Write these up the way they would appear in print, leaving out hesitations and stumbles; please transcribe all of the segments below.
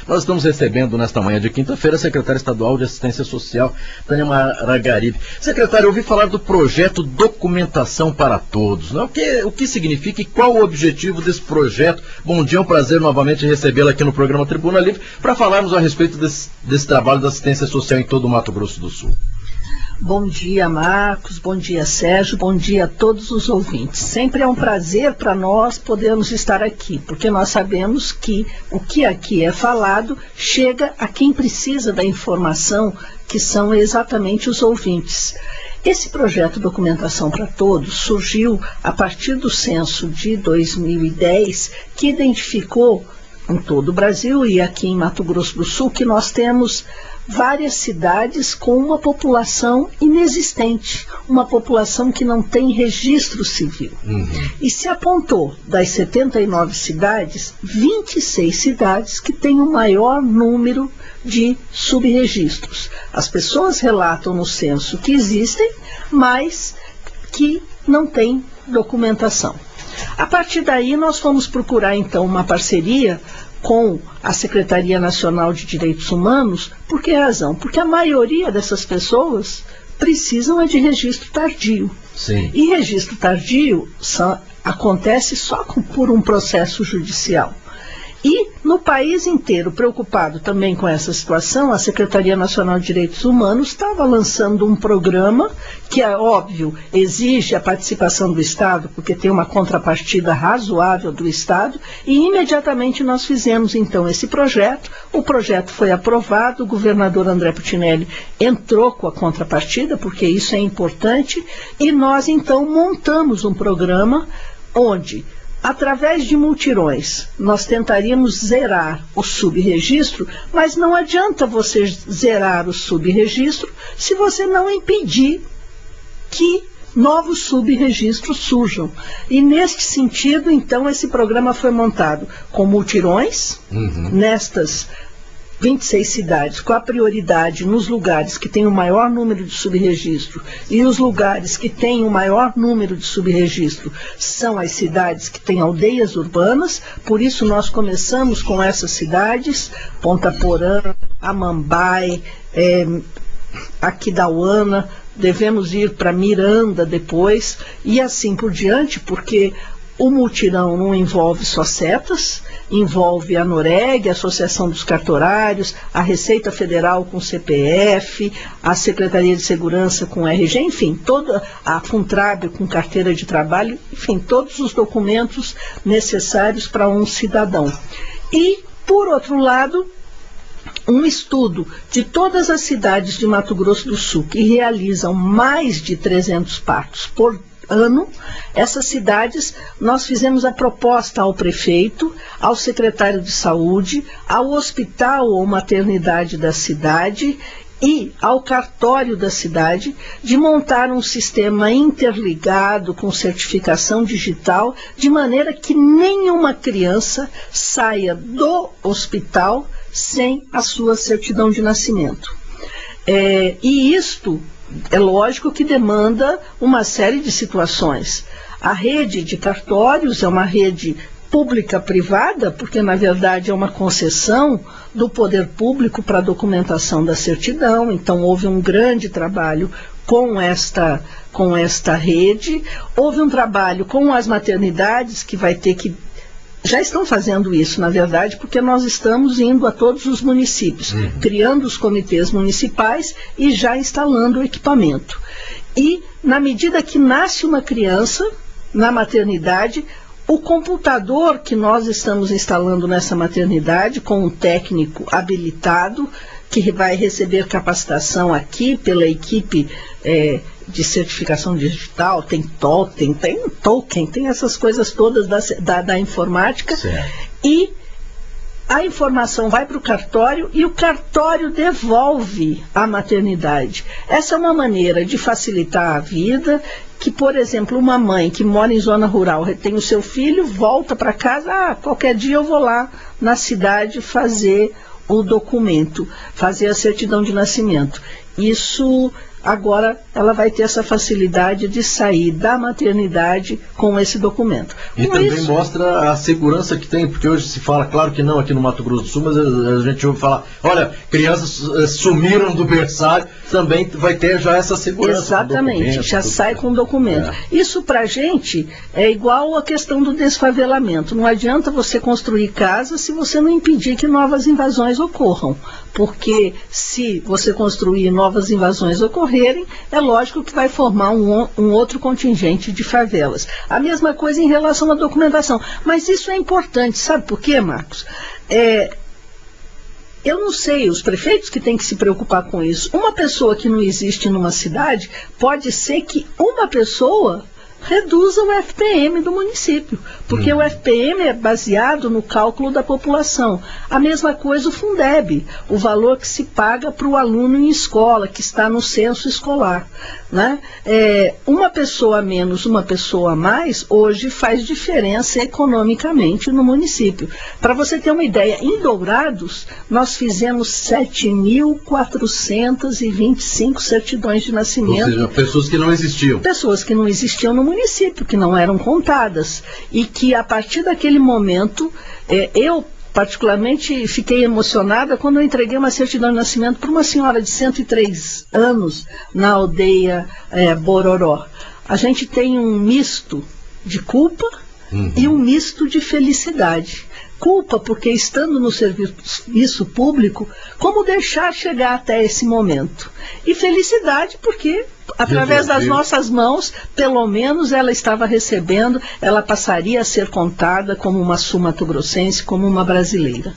Nós estamos recebendo nesta manhã de quinta-feira a secretária estadual de Assistência Social, Tânia Maragaribe. Secretária, eu ouvi falar do projeto Documentação para Todos, né? O que significa e qual o objetivo desse projeto? Bom dia, é um prazer novamente recebê-la aqui no programa Tribuna Livre para falarmos a respeito desse trabalho da assistência social em todo o Mato Grosso do Sul. Bom dia, Marcos, bom dia, Sérgio, bom dia a todos os ouvintes. Sempre é um prazer para nós podermos estar aqui, porque nós sabemos que o que aqui é falado chega a quem precisa da informação, que são exatamente os ouvintes. Esse projeto Documentação para Todos surgiu a partir do censo de 2010, que identificou em todo o Brasil e aqui em Mato Grosso do Sul que nós temos várias cidades com uma população inexistente, uma população que não tem registro civil. E se apontou das 79 cidades, 26 cidades que têm o maior número de subregistros. As pessoas relatam no censo que existem, mas que não têm documentação. A partir daí, nós fomos procurar, então, uma parceria com a Secretaria Nacional de Direitos Humanos. Por que razão? Porque a maioria dessas pessoas precisam de registro tardio. Sim. E registro tardio acontece só por um processo judicial. E no país inteiro, preocupado também com essa situação, a Secretaria Nacional de Direitos Humanos estava lançando um programa que, é óbvio, exige a participação do Estado, porque tem uma contrapartida razoável do Estado, e imediatamente nós fizemos então esse projeto. O projeto foi aprovado, o governador André Putinelli entrou com a contrapartida, porque isso é importante, e nós então montamos um programa onde, através de multirões, nós tentaríamos zerar o subregistro, mas não adianta você zerar o subregistro se você não impedir que novos subregistros surjam. E neste sentido, então, esse programa foi montado com multirões, nestas 26 cidades, com a prioridade nos lugares que têm o maior número de subregistro, e os lugares que têm o maior número de subregistro são as cidades que têm aldeias urbanas. Por isso nós começamos com essas cidades: Ponta Porã, Amambai, Aquidauana, devemos ir para Miranda depois, e assim por diante, porque o mutirão não envolve só setas, envolve a Noreg, a Associação dos Cartorários, a Receita Federal com CPF, a Secretaria de Segurança com RG, enfim, toda a Funtrab com carteira de trabalho, enfim, todos os documentos necessários para um cidadão. E, por outro lado, um estudo de todas as cidades de Mato Grosso do Sul que realizam mais de 300 partos por ano. Essas cidades, nós fizemos a proposta ao prefeito, ao secretário de saúde, ao hospital ou maternidade da cidade e ao cartório da cidade, de montar um sistema interligado com certificação digital, de maneira que nenhuma criança saia do hospital sem a sua certidão de nascimento. E isto é lógico que demanda uma série de situações. A rede de cartórios é uma rede pública-privada, porque na verdade é uma concessão do poder público para a documentação da certidão. Então houve um grande trabalho com esta rede. Houve um trabalho com as maternidades, que vai ter que... Já estão fazendo isso, na verdade, porque nós estamos indo a todos os municípios, criando os comitês municipais e já instalando o equipamento. E, na medida que nasce uma criança na maternidade, o computador que nós estamos instalando nessa maternidade, com um técnico habilitado, que vai receber capacitação aqui pela equipe de certificação digital, tem token, tem essas coisas todas da informática. Certo. E a informação vai para o cartório e o cartório devolve à maternidade. Essa é uma maneira de facilitar a vida, que, por exemplo, uma mãe que mora em zona rural, tem o seu filho, volta para casa, qualquer dia eu vou lá na cidade fazer o documento, fazer a certidão de nascimento. Isso agora ela vai ter essa facilidade de sair da maternidade com esse documento. E com também isso, mostra a segurança que tem, porque hoje se fala, claro que não aqui no Mato Grosso do Sul, mas a gente ouve falar, olha, crianças sumiram do berçário, também vai ter já essa segurança. exatamente, já sai com o documento. Isso pra gente é igual a questão do desfavelamento. Não adianta você construir casa se você não impedir que novas invasões ocorram. Porque se você construir e novas invasões ocorrerem, é lógico que vai formar um outro contingente de favelas. A mesma coisa em relação à documentação. Mas isso é importante, sabe por quê, Marcos? Eu não sei, os prefeitos que têm que se preocupar com isso. Uma pessoa que não existe numa cidade, pode ser que uma pessoa reduza o FPM do município, porque o FPM é baseado no cálculo da população. A mesma coisa o Fundeb, o valor que se paga para o aluno em escola, que está no censo escolar. Né? Uma pessoa a menos, uma pessoa a mais, hoje faz diferença economicamente no município. Para você ter uma ideia, em Dourados, nós fizemos 7.425 certidões de nascimento. Ou seja, pessoas que não existiam. Pessoas que não existiam no município, que não eram contadas. E que, a partir daquele momento, eu particularmente fiquei emocionada quando eu entreguei uma certidão de nascimento para uma senhora de 103 anos na aldeia Bororó. A gente tem um misto de culpa e um misto de felicidade. Culpa porque, estando no serviço público, como deixar chegar até esse momento? E felicidade porque, através das nossas mãos, pelo menos ela estava recebendo, ela passaria a ser contada como uma sul-mato-grossense, como uma brasileira.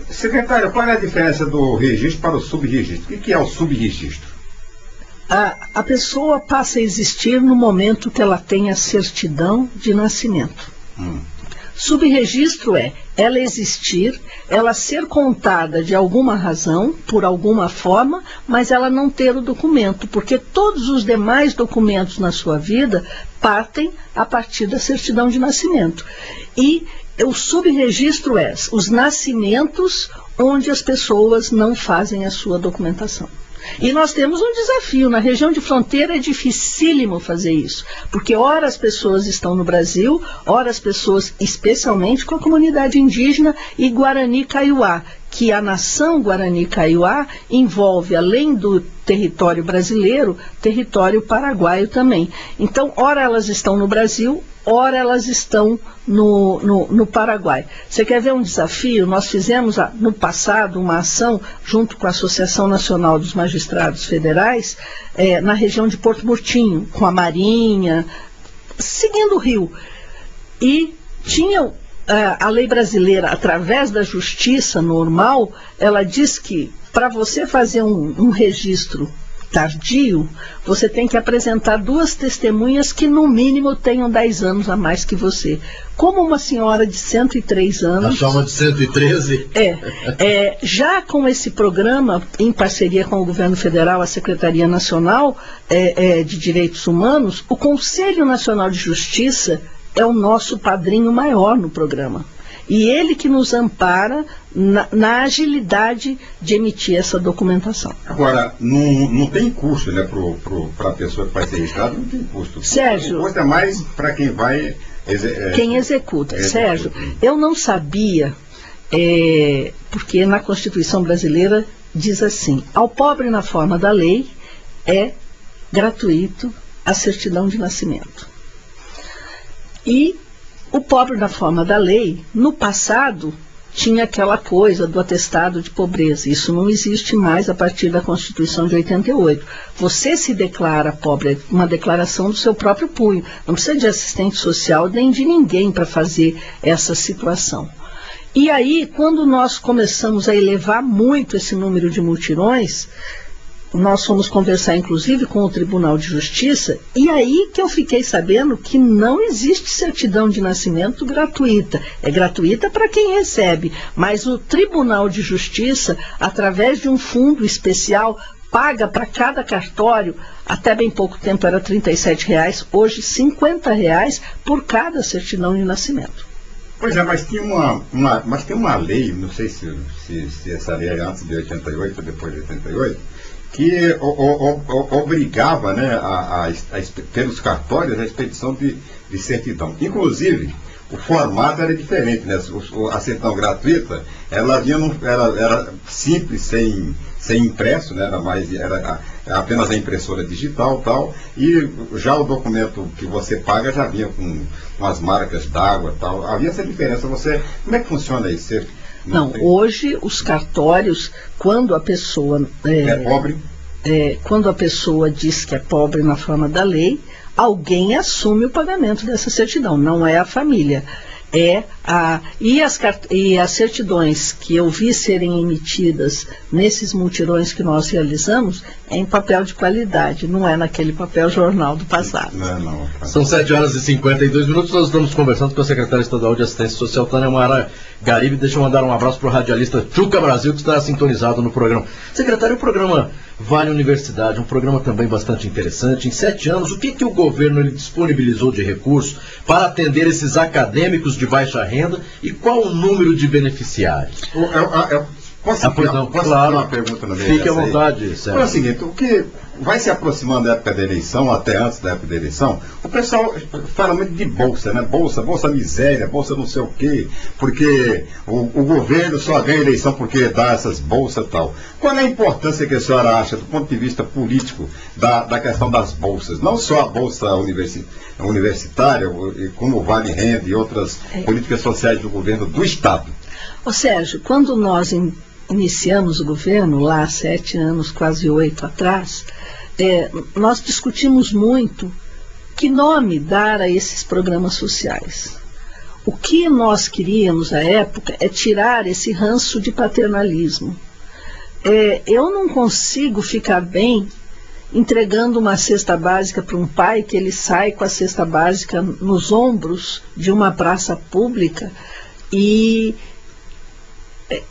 Secretário, qual é a diferença do registro para o subregistro? O que é o subregistro? A pessoa passa a existir no momento que ela tem a certidão de nascimento. Subregistro é ela existir, ela ser contada de alguma razão, por alguma forma, mas ela não ter o documento, porque todos os demais documentos na sua vida partem a partir da certidão de nascimento. E o subregistro é os nascimentos onde as pessoas não fazem a sua documentação. E nós temos um desafio, na região de fronteira é dificílimo fazer isso, porque ora as pessoas estão no Brasil, ora as pessoas, especialmente com a comunidade indígena e Guarani-Kaiowá, que a nação Guarani-Kaiowá envolve, além do território brasileiro, território paraguaio também. Então, ora elas estão no Brasil, ora elas estão no Paraguai. Você quer ver um desafio? Nós fizemos no passado uma ação junto com a Associação Nacional dos Magistrados Federais na região de Porto Murtinho, com a Marinha, seguindo o rio. E tinham a lei brasileira, através da justiça normal, ela diz que para você fazer um registro tardio, você tem que apresentar 2 testemunhas que no mínimo tenham 10 anos a mais que você. Como uma senhora de 103 anos... Achar uma de 113? Já com esse programa, em parceria com o governo federal, a Secretaria Nacional de Direitos Humanos, o Conselho Nacional de Justiça é o nosso padrinho maior no programa. E ele que nos ampara na agilidade de emitir essa documentação. Agora, não tem custo, né, para a pessoa que vai ser registrada, não tem custo. Sérgio, o custo é mais para quem vai... quem executa. Sérgio, eu não sabia, porque na Constituição brasileira diz assim, ao pobre na forma da lei é gratuito a certidão de nascimento. E o pobre na forma da lei, no passado, tinha aquela coisa do atestado de pobreza. Isso não existe mais a partir da Constituição de 88. Você se declara pobre, uma declaração do seu próprio punho. Não precisa de assistente social nem de ninguém para fazer essa situação. E aí, quando nós começamos a elevar muito esse número de mutirões, nós fomos conversar, inclusive, com o Tribunal de Justiça, e aí que eu fiquei sabendo que não existe certidão de nascimento gratuita. É gratuita para quem recebe, mas o Tribunal de Justiça, através de um fundo especial, paga para cada cartório, até bem pouco tempo era R$ 37, hoje R$ 50 por cada certidão de nascimento. Pois é, mas tinha uma lei, não sei se essa lei é antes de 88 ou depois de 88, que obrigava, né, pelos cartórios a expedição de certidão. Inclusive, o formato era diferente, né? A certidão gratuita, ela era simples, sem impresso, né? Era apenas a impressora digital, tal, e já o documento que você paga já vinha com as marcas d'água, tal. Havia essa diferença. Como é que funciona isso? Não, hoje os cartórios, quando a pessoa é pobre, quando a pessoa diz que é pobre na forma da lei, alguém assume o pagamento dessa certidão, não é a família. E as certidões que eu vi serem emitidas nesses mutirões que nós realizamos é em papel de qualidade, não é naquele papel jornal do passado. Não. São 7h52, nós estamos conversando com a secretária estadual de Assistência Social, Tânia Maragaribe. Deixa eu mandar um abraço para o radialista Chuca Brasil, que está sintonizado no programa. Secretário, o programa Vale Universidade, um programa também bastante interessante. Em 7 anos, o que o governo ele disponibilizou de recursos para atender esses acadêmicos de baixa renda e qual o número de beneficiários? Posso fazer uma pergunta no meio? Fique à vontade, Sérgio. É o seguinte, o que vai se aproximando da época da eleição, até antes da época da eleição, o pessoal fala muito de bolsa, né? Bolsa miséria, bolsa não sei o quê, porque o governo só ganha eleição porque dá essas bolsas e tal. Qual é a importância que a senhora acha, do ponto de vista político, da questão das bolsas? Não só a bolsa universitária, como o Vale Renda e outras políticas sociais do governo do Estado. Ô Sérgio, quando nós iniciamos o governo, lá há 7 anos, quase 8 atrás, nós discutimos muito que nome dar a esses programas sociais. O que nós queríamos à época é tirar esse ranço de paternalismo. Eu não consigo ficar bem entregando uma cesta básica para um pai que ele sai com a cesta básica nos ombros de uma praça pública e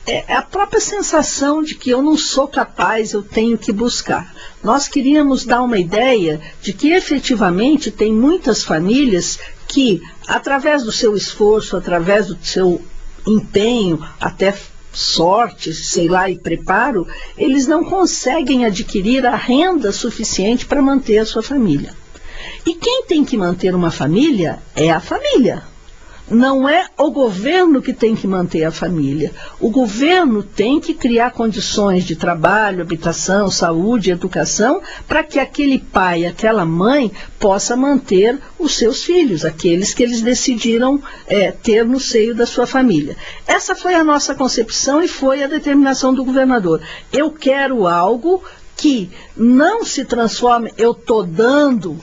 é a própria sensação de que eu não sou capaz, eu tenho que buscar. Nós queríamos dar uma ideia de que efetivamente tem muitas famílias que, através do seu esforço, através do seu empenho, até sorte, sei lá, e preparo, eles não conseguem adquirir a renda suficiente para manter a sua família. E quem tem que manter uma família é a família. Não é o governo que tem que manter a família. O governo tem que criar condições de trabalho, habitação, saúde, educação, para que aquele pai, aquela mãe, possa manter os seus filhos, aqueles que eles decidiram ter no seio da sua família. Essa foi a nossa concepção e foi a determinação do governador. Eu quero algo que não se transforme, eu estou dando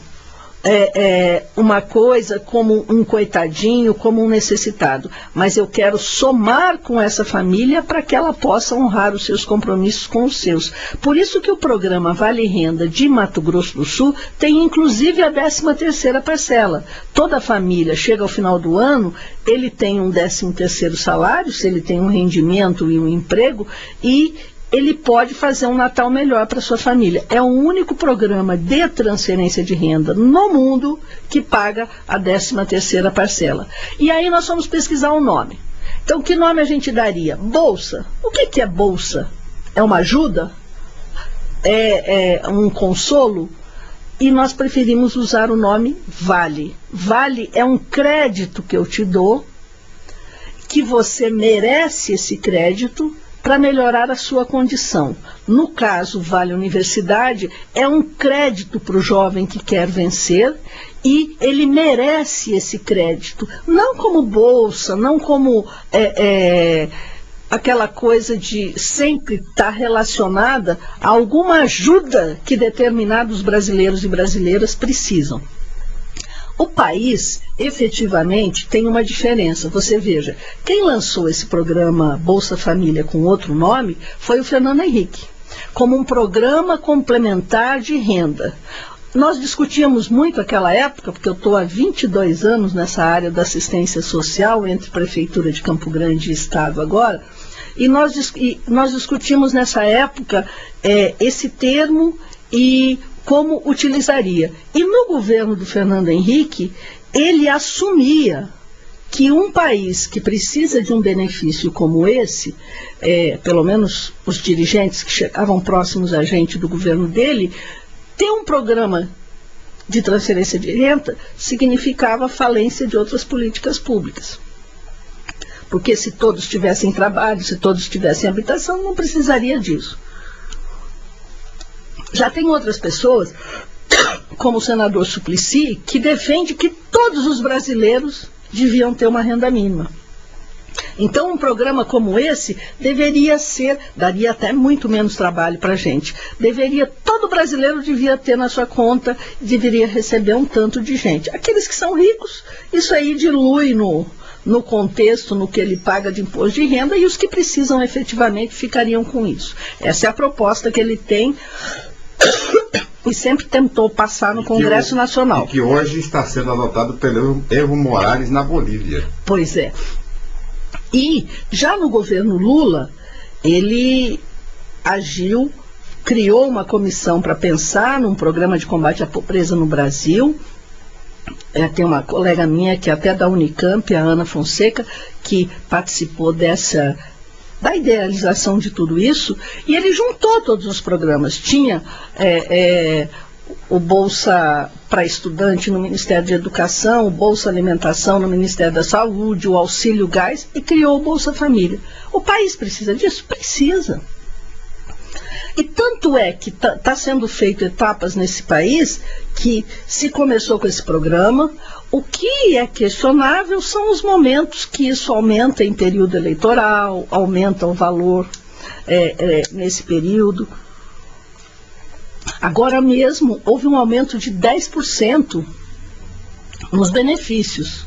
uma coisa como um coitadinho, como um necessitado, mas eu quero somar com essa família para que ela possa honrar os seus compromissos com os seus. Por isso que o programa Vale Renda de Mato Grosso do Sul tem inclusive a 13ª parcela. Toda família chega ao final do ano, ele tem um 13º salário, se ele tem um rendimento e um emprego, e ele pode fazer um Natal melhor para sua família. É o único programa de transferência de renda no mundo que paga a 13ª parcela. E aí nós vamos pesquisar o nome. Então, que nome a gente daria? Bolsa. O que é bolsa? É uma ajuda? É um consolo? E nós preferimos usar o nome Vale. Vale é um crédito que eu te dou, que você merece esse crédito, para melhorar a sua condição. No caso, Vale Universidade é um crédito para o jovem que quer vencer e ele merece esse crédito, não como bolsa, não como aquela coisa de sempre estar relacionada a alguma ajuda que determinados brasileiros e brasileiras precisam. O país, efetivamente, tem uma diferença. Você veja, quem lançou esse programa Bolsa Família com outro nome foi o Fernando Henrique, como um programa complementar de renda. Nós discutíamos muito naquela época, porque eu estou há 22 anos nessa área da assistência social, entre Prefeitura de Campo Grande e Estado agora, e nós discutimos nessa época esse termo e como utilizaria. E no governo do Fernando Henrique, ele assumia que um país que precisa de um benefício como esse, pelo menos os dirigentes que chegavam próximos a gente do governo dele, ter um programa de transferência de renda significava falência de outras políticas públicas. Porque se todos tivessem trabalho, se todos tivessem habitação, não precisaria disso. Já tem outras pessoas, como o senador Suplicy, que defende que todos os brasileiros deviam ter uma renda mínima. Então, um programa como esse deveria ser, daria até muito menos trabalho para a gente. Todo brasileiro devia ter na sua conta, deveria receber um tanto de gente. Aqueles que são ricos, isso aí dilui no contexto, no que ele paga de imposto de renda, e os que precisam efetivamente ficariam com isso. Essa é a proposta que ele tem e sempre tentou passar no Congresso Nacional. E que hoje está sendo adotado pelo Evo Morales na Bolívia. Pois é. E já no governo Lula, ele agiu, criou uma comissão para pensar num programa de combate à pobreza no Brasil. Tem uma colega minha, que é até da Unicamp, a Ana Fonseca, que participou da idealização de tudo isso, e ele juntou todos os programas. Tinha o Bolsa para Estudante no Ministério da Educação, o Bolsa Alimentação no Ministério da Saúde, o Auxílio Gás, e criou o Bolsa Família. O país precisa disso? Precisa. E tanto é que está sendo feito etapas nesse país que se começou com esse programa. O que é questionável são os momentos que isso aumenta em período eleitoral, aumenta o valor nesse período. Agora mesmo houve um aumento de 10% nos benefícios.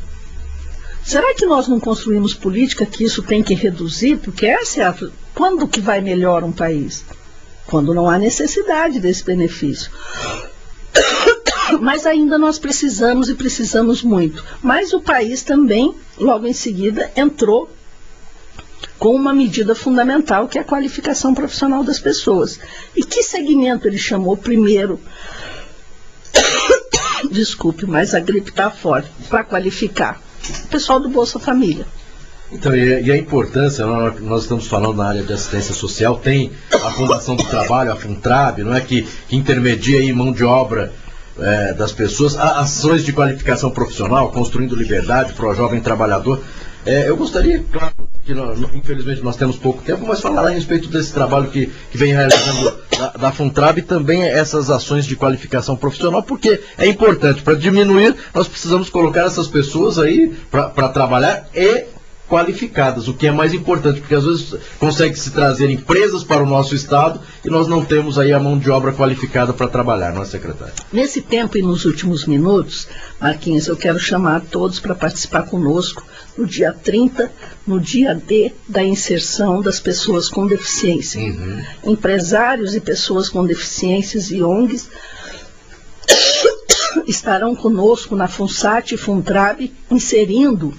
Será que nós não construímos política que isso tem que reduzir? Porque quando que vai melhor um país? Quando não há necessidade desse benefício. Mas ainda nós precisamos, e precisamos muito. Mas o país também, logo em seguida, entrou com uma medida fundamental, que é a qualificação profissional das pessoas. E que segmento ele chamou primeiro? Desculpe, mas a gripe está forte. Para qualificar. O pessoal do Bolsa Família. Então, e a importância, nós estamos falando na área de assistência social, tem a Fundação do Trabalho, a FUNTRAB, não é, que intermedia aí mão de obra das pessoas, ações de qualificação profissional, Construindo Liberdade para o Jovem Trabalhador. Eu gostaria, claro, que infelizmente nós temos pouco tempo, mas falar a respeito desse trabalho que vem realizando da FUNTRAB e também essas ações de qualificação profissional, porque é importante. Para diminuir, nós precisamos colocar essas pessoas aí para trabalhar e qualificadas, o que é mais importante, porque às vezes consegue-se trazer empresas para o nosso estado e nós não temos aí a mão de obra qualificada para trabalhar, não é, secretário? Nesse tempo e nos últimos minutos, Marquinhos, eu quero chamar todos para participar conosco no dia 30, no dia D da inserção das pessoas com deficiência. Uhum. Empresários e pessoas com deficiências e ONGs estarão conosco na FUNSAT e FUNTRAB, inserindo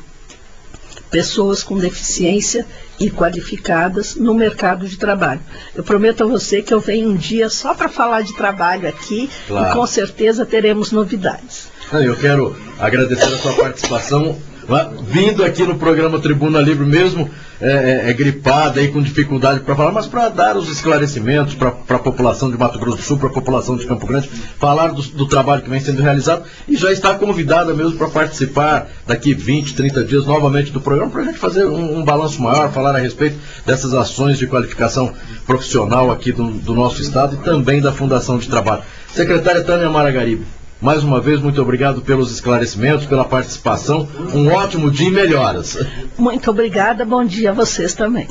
pessoas com deficiência e qualificadas no mercado de trabalho. Eu prometo a você que eu venho um dia só para falar de trabalho aqui, claro. E com certeza teremos novidades. Eu quero agradecer a sua participação, vindo aqui no programa Tribuna Livre mesmo, gripada e com dificuldade para falar, mas para dar os esclarecimentos para a população de Mato Grosso do Sul, para a população de Campo Grande, falar do trabalho que vem sendo realizado, e já está convidada mesmo para participar daqui 20, 30 dias novamente do programa, para a gente fazer um balanço maior, falar a respeito dessas ações de qualificação profissional aqui do nosso estado e também da Fundação de Trabalho. Secretária Tânia Maragaribe, mais uma vez, muito obrigado pelos esclarecimentos, pela participação. Um ótimo dia e melhoras. Muito obrigada, bom dia a vocês também.